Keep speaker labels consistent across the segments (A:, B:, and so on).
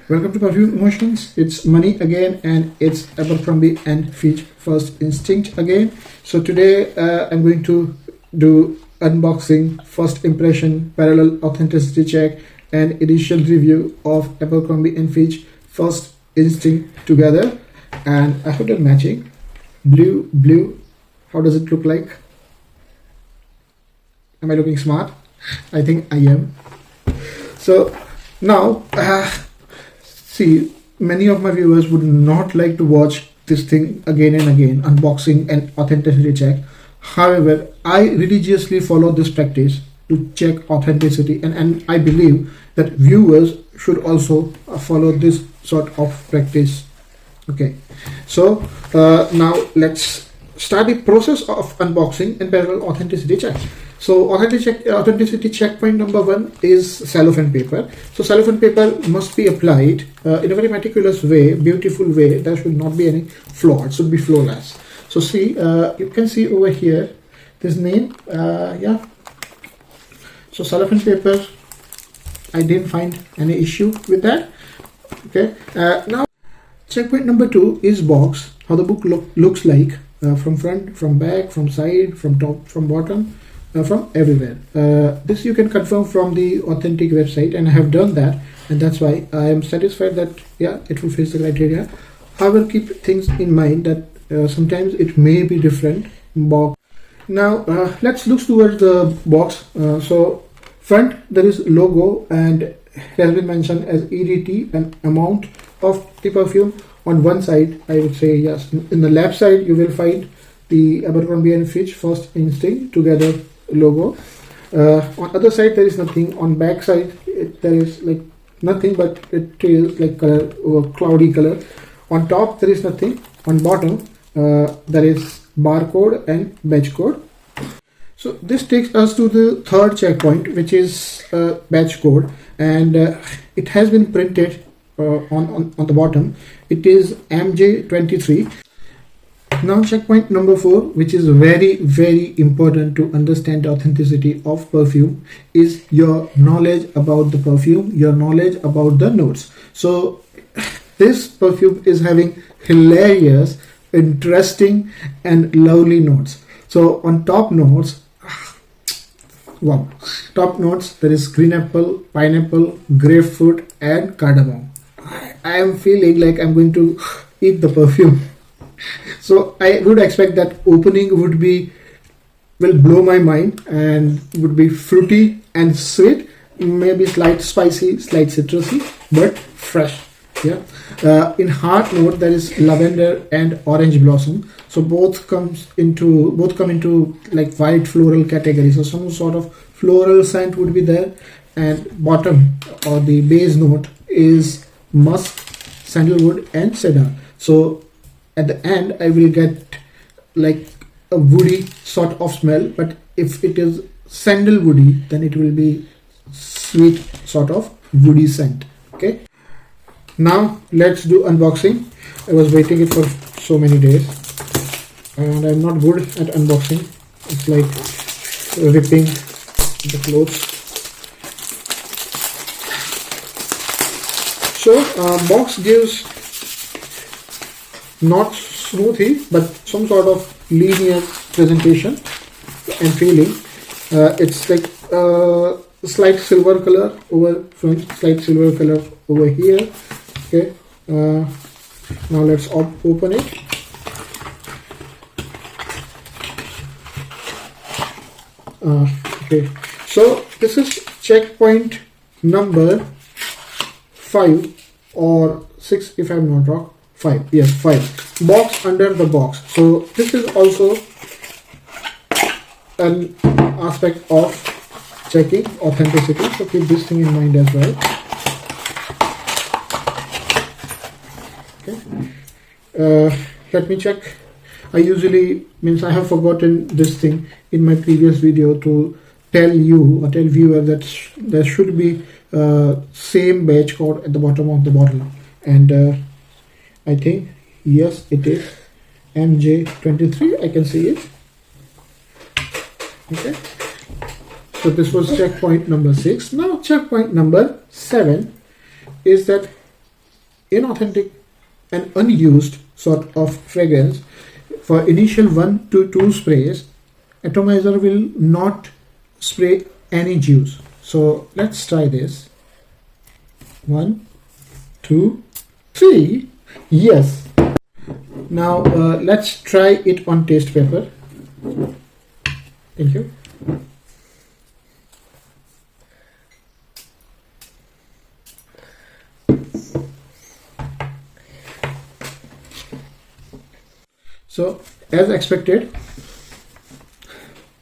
A: Welcome to Perfume Emotions. It's money again, and it's Abercrombie and Fitch First Instinct again. So today I'm going to do unboxing, first impression, parallel authenticity check, and initial review of Abercrombie and Fitch First Instinct together. And I hope they're matching. Blue. How does it look like? Am I looking smart? I think I am. So now, see, many of my viewers would not like to watch this thing again and again, unboxing and authenticity check. However, I religiously follow this practice to check authenticity, and I believe that viewers should also follow this sort of practice. Okay, so now let's start the process of unboxing and parallel authenticity check. So authenticity checkpoint number 1 is cellophane paper. So cellophane paper must be applied in a very meticulous way, beautiful way. There should not be any flaw. It should be flawless. So see, you can see over here this name. So cellophane paper, I didn't find any issue with that. Okay. Now checkpoint number 2 is box. How the book looks like from front, from back, from side, from top, from bottom. From everywhere. This you can confirm from the authentic website, and I have done that, and that's why I am satisfied that it fulfills the criteria. However, keep things in mind that sometimes it may be different box. Now let's look towards the box. So front there is logo, and it has been mentioned as EDT, an amount of the perfume. On one side, I would say yes. In the left side, you will find the Abercrombie and Fitch First Instinct together logo. On other side there is nothing. On back side there is like nothing, but it is like color or cloudy color. On top there is nothing. On bottom there is barcode and batch code. So this takes us to the third checkpoint, which is batch code, and it has been printed on the bottom. It is MJ23. Now checkpoint number 4, which is very important to understand the authenticity of perfume, is your knowledge about the perfume, your knowledge about the notes. So this perfume is having hilarious, interesting and lovely notes. So on top notes, wow, top notes, there is green apple, pineapple, grapefruit and cardamom. I am feeling like I'm going to eat the perfume. So I would expect that opening will blow my mind and would be fruity and sweet, maybe slight spicy, slight citrusy, but fresh. In heart note there is lavender and orange blossom. So both come into like white floral category. So some sort of floral scent would be there. And bottom or the base note is musk, sandalwood and cedar. So at the end I will get like a woody sort of smell, but if it is sandalwoody, then it will be sweet sort of woody scent. Okay, now let's do unboxing. I was waiting it for so many days, and I'm not good at unboxing. It's like ripping the clothes. So box gives not smoothy, but some sort of linear presentation and feeling. It's like slight silver color over front, slight silver color over here. Okay, now let's open it. Okay, so this is checkpoint number 5 or 6 if I'm not wrong. 5, yes, 5. Box under the box. So this is also an aspect of checking authenticity. So keep this thing in mind as well. Okay. Let me check. I have forgotten this thing in my previous video to tell you or tell viewer that there should be same batch code at the bottom of the bottle, and I think yes it is MJ23. I can see it. Okay, so this was checkpoint number 6. Now checkpoint number 7 is that inauthentic and unused sort of fragrance, for initial 1 to 2 sprays, atomizer will not spray any juice. So let's try this. 1, 2, 3. Yes. Now let's try it on taste paper. Thank you. So as expected,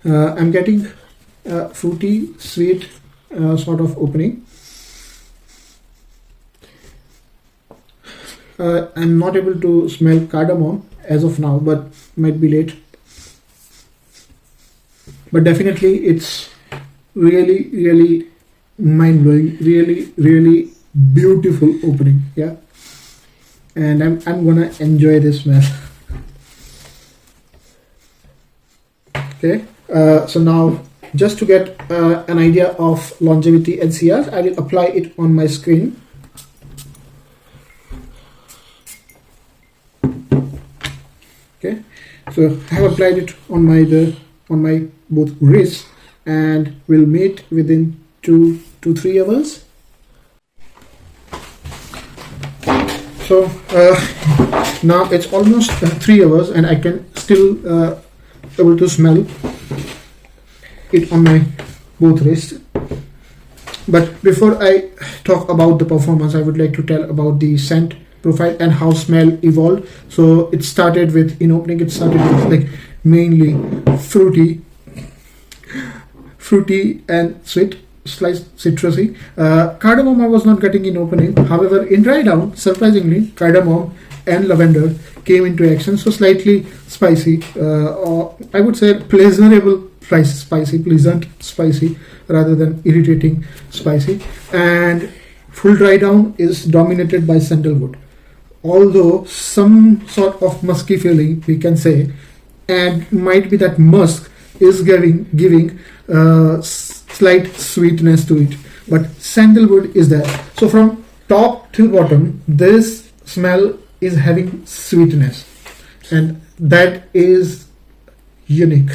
A: I'm getting a fruity, sweet sort of opening. I'm not able to smell cardamom as of now, but might be late. But definitely it's really, really mind-blowing, really, really beautiful opening. Yeah, and I'm gonna enjoy this smell. Okay, so now just to get an idea of longevity and CR, I will apply it on my skin. Okay, so I have applied it on my both wrists, and will meet within 2 to 3 hours. So now it's almost 3 hours, and I can still able to smell it on my both wrists. But before I talk about the performance, I would like to tell about the scent profile and how smell evolved. So it started with, in opening, it started with like mainly fruity and sweet, sliced citrusy. Cardamom I was not getting in opening. However, in dry down, surprisingly, cardamom and lavender came into action. So slightly spicy, or I would say pleasurable pleasant spicy rather than irritating spicy. And full dry down is dominated by sandalwood, although some sort of musky feeling we can say, and might be that musk is giving slight sweetness to it, but sandalwood is there. So from top till bottom, this smell is having sweetness, and that is unique.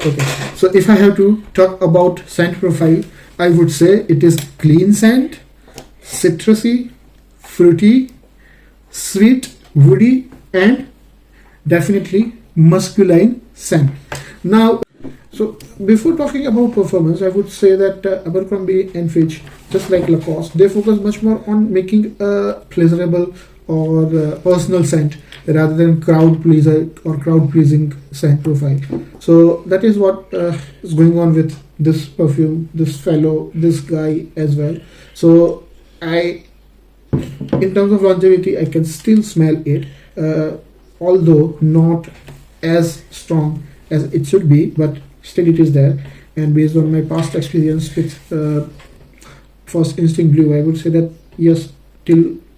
A: Okay, so if I have to talk about scent profile, I would say it is clean scent, citrusy, fruity, sweet, woody, and definitely masculine scent. Now, so before talking about performance, I would say that Abercrombie and Fitch, just like Lacoste, they focus much more on making a pleasurable or personal scent rather than crowd pleaser or crowd pleasing scent profile. So that is what is going on with this perfume, this guy as well. So in terms of longevity, I can still smell it, although not as strong as it should be, but still it is there. And based on my past experience with First Instinct Blue, I would say that yes,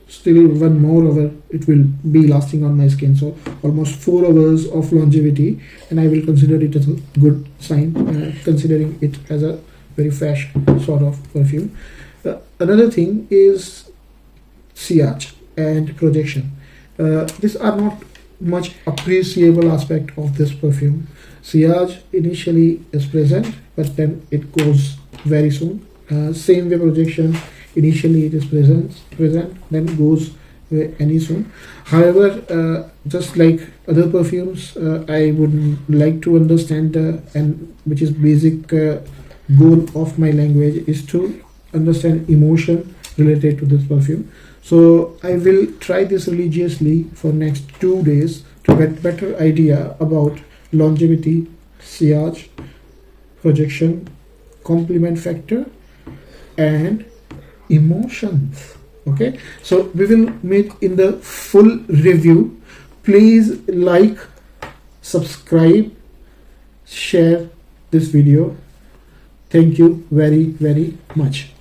A: still 1 more hour it will be lasting on my skin. So almost 4 hours of longevity, and I will consider it as a good sign, considering it as a very fresh sort of perfume. Another thing is sillage and projection. These are not much appreciable aspect of this perfume. Sillage initially is present, but then it goes very soon. Same way projection, initially it is present, then goes any soon. However, just like other perfumes, I would like to understand and which is basic goal of my language is to understand emotion related to this perfume. So I will try this religiously for next 2 days to get better idea about longevity, sillage, projection, complement factor, and emotions. Okay, so we will meet in the full review. Please like, subscribe, share this video. Thank you very, very much.